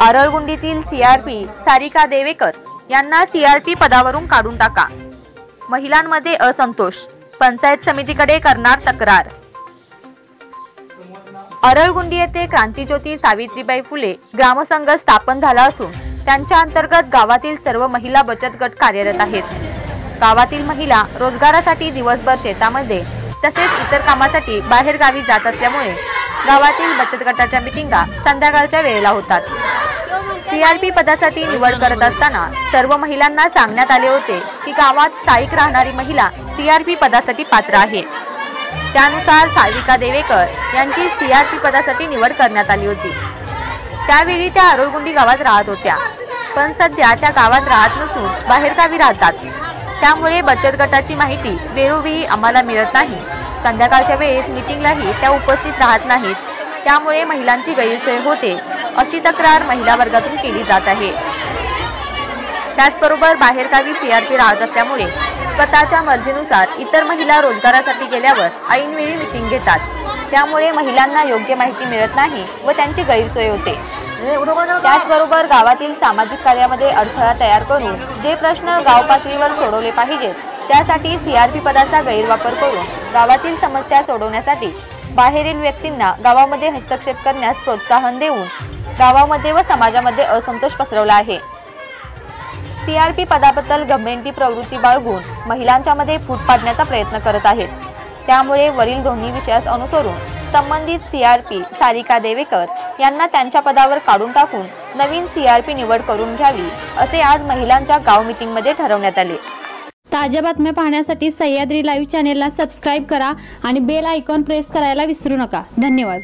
आरळगुंडीतील CRP Sarika Devekar यांना CRP पदावरून काढून टाका। महिलांमध्ये असंतोष, पंचायत समितीकडे करणार तक्रार। आरळगुंडी येथे क्रांतिज्योती सावित्रीबाई फुले ग्रामसंघ स्थापन झाला असून त्यांच्या अंतर्गत गावातील सर्व महिला बचत गट कार्यरत आहेत। गावातील महिला रोजगारासाठी दिवसभर शेतामध्ये तसेच इतर कामासाठी बाहेर गावी जात असल्यामुळे गावातील बचत गटाच्या मीटिंगा संध्याकाळच्या वेळेला होतात। सीआरपी पदासाठी निवड करत असताना सर्व महिलांना सांगण्यात आले होते की गावात स्थायिक राहणारी महिला सीआरपी पदासाठी पात्र आहे। त्यानुसार सारिका देवेकर यांची सीआरपी पदासाठी निवड करण्यात आली होती। त्यावेळी त्या आरळगुंडी गावात राहत होत्या, पण सध्या त्या गावात राहत नसून बाहेरगावी राहतात। त्यामुळे बचत गटाची माहिती वेळोवेळी आम्हाला मिळत नाही। संध्याकाळच्या वेळेस मीटिंगलाही त्या उपस्थित राहत नाहीत, त्यामुळे महिलांची गैरसोय होते अशी तक्रार महिला वर्गातून केली जात आहे। त्याचबरोबर बाहेरगावी सीआरपी राहत असल्यामुळे स्वतःच्या मर्जीनुसार इतर महिला रोजगारासाठी गेल्यावर ऐनवेळी मीटिंग घेतात, त्यामुळे महिलांना योग्य माहिती मिळत नाही व त्यांची गैरसोय होते। त्याचबरोबर गावातील सामाजिक कार्यामध्ये अडथळा तयार करून जे प्रश्न गाव पातळीवर सोडवले पाहिजेत त्यासाठी सीआरपी पदाचा गैरवापर करून गावातील समस्या सोडवण्यासाठी बाहेरील व्यक्तींना गावामध्ये हस्तक्षेप करण्यास प्रोत्साहन देऊन गावामध्ये व समाजामध्ये असंतोष पसरवला आहे। सीआरपी पदाबद्दल गंभीर प्रवृत्ती बाळगून महिलांच्या मध्ये फूट पाडण्याचा प्रयत्न करत आहेत। त्यामुळे वरील दोन्ही विषयास अनुसरून संबंधित सीआरपी सारिका देवेकर यांना त्यांच्या पदावर काढून टाकून नवीन सीआरपी निवड करून घ्यावी असे आज महिलांच्या गाव मीटिंगमध्ये ठरवण्यात आले। ताज्या बातम्या पाहण्यासाठी सह्याद्री लाईव्ह चॅनेलला सबस्क्राइब करा आणि बेल आयकॉन प्रेस करायला विसरू नका। धन्यवाद।